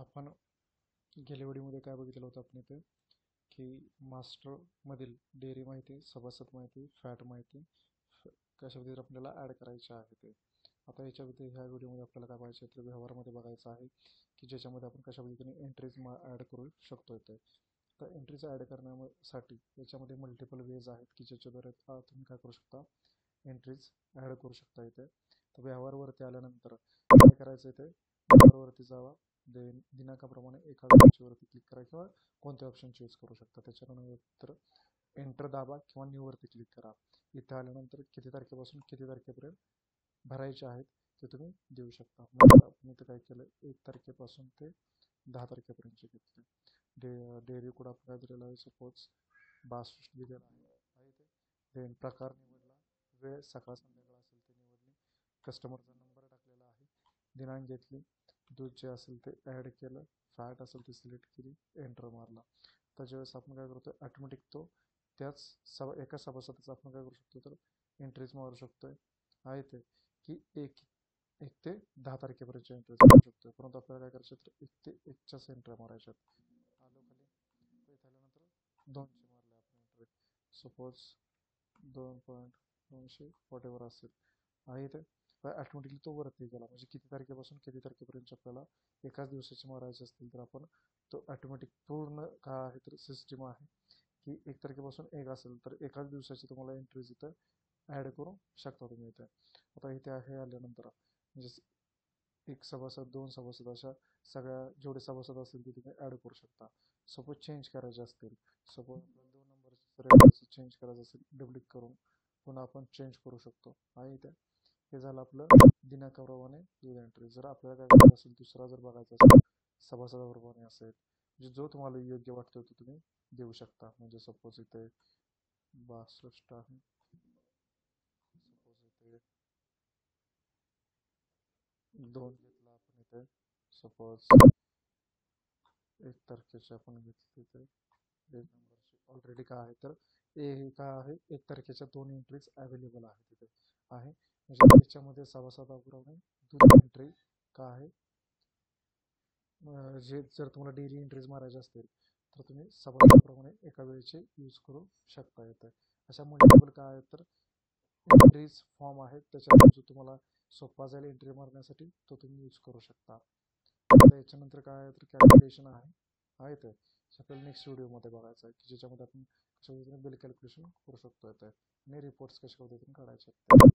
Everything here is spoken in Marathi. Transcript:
आपण गेल्या व्हिडिओमध्ये काय बघितलं होतं आपण इथे की मास्टरमधील डेअरी माहिती, सभासद माहिती, फॅट माहिती कशा पद्धतीने आपल्याला ॲड करायचे आहे ते. आता याच्यामध्ये ह्या व्हिडिओमध्ये आपल्याला काय पाहिजे तर व्यवहारामध्ये बघायचं आहे की ज्याच्यामध्ये आपण कशा पद्धतीने एंट्रीज ॲड करू शकतो इथे. तर एंट्रीज ॲड करण्यासाठी याच्यामध्ये मल्टिपल वेज आहेत की ज्याच्याद्वारे तुम्ही काय करू शकता, एंट्रीज ॲड करू शकता इथे. तर व्यवहारवरती आल्यानंतर काय करायचं इथे, व्यवहारवरती जावा, दिनांकाप्रमाणे एका ऑप्शनवरती क्लिक करा किंवा कोणते ऑप्शन चूज करू शकता. त्याच्यानंतर एंटर दाबा किंवा न्यू वरती क्लिक करा. इथे आल्यानंतर किती तारखेपासून किती तारखेपर्यंत भरायचे आहेत ते तुम्ही देऊ शकता. आपण इथे काय केलं, 1 तारखेपासून ते 10 तारखेपर्यंतचे घेतले. डेअरी कोड आपण काय दिलेला आहे, सपोज 62 दिलेला आहे इथे. देन प्रकार निवडला, वेळ सकाळ संध्याकाळ असेल ते निवडली, कस्टमरचा नंबर टाकलेला आहे, दिनांक घेतली, दूध जे असेल ते ॲड केलं, फॅट असेल ते सिलेक्ट केली, एंटर मारला. त्याच्यावेळेस आपण काय करतो, ऑटोमॅटिक तो त्याच एका सभासदाचा आपण काय करू शकतो तर एंट्रीज मारू शकतोय आहे ते की एक ते 10 तारखेपर्यंतच्या एंट्रीज मारू शकतोय. परंतु आपल्याला काय करायचं तर 1 ते 1च्याच एंट्री मारायच्यात. आलो खाली, तर इथे आल्यानंतर 2चे मारले आपण एंट्री, सपोज 2.200 वॉट एव्हर असेल आहे ते ऑटोमॅटिकली तो वरती गेला. म्हणजे किती तारखेपासून किती तारखेपर्यंत आपल्याला एकाच दिवसाचे मारायचे असतील तर आपण तो ऑटोमॅटिक पूर्ण काय आहे तर सिस्टीम आहे की 1 तारखेपासून 1 असेल तर एकाच दिवसाची तुम्हाला एंट्रीज इथं ॲड करू शकता तुम्ही इथे. आता इथे आहे आल्यानंतर म्हणजे एक सभासद, 2 सभासद, अशा सगळ्या जेवढे सभासद असतील ते तुम्ही ॲड करू शकता. सपोज चेंज करायचे असतील, सपोज आपल्याला 2 नंबरचे चेंज करायचं असेल, डुप्लिकेट करून पुन्हा आपण चेंज करू शकतो आहे इथे. हे झालं आपलं दिनांकाप्रमाणे दूध एंट्री. जर आपल्याला काय करायचं असेल, दुसरा जर बघायचा असेल सभासदाप्रमाणे असेल, म्हणजे जो तुम्हाला योग्य वाटतो तो तुम्ही देऊ शकता. म्हणजे सपोज इथे 62 आहे, सपोज इथे 2 घेतला आपण इथे, सपोज 1 तारखेचे आपण घेतले तर 1 नंबरची ऑलरेडी काय आहे तर काय आहे, 1 तारखेच्या 2 एंट्रीज अवेलेबल आहे तिथे आहे. म्हणजे त्याच्यामध्ये सभासदाप्रमाणे दूध एंट्री काय आहे, जे जर तुम्हाला डेली एंट्रीज मारायचे असतील तर तुम्ही सभासदाप्रमाणे एका वेळेचे यूज करू शकता येते. अशा मल्टिपल काय आहेत तर एंट्रीज फॉर्म आहेत, त्याच्यात जो तुम्हाला सोपा जाईल एंट्री मारण्यासाठी तो तुम्ही यूज करू शकता. याच्यानंतर काय आहे तर कॅल्क्युलेशन आहे ते आपल्याला नेक्स्ट व्हिडिओमध्ये बघायचं आहे की ज्याच्यामध्ये आपण कशा पद्धतीने बिल कॅल्क्युलेशन करू शकतो येते आणि रिपोर्ट्स कशा पद्धतीने काढायचे आहेत.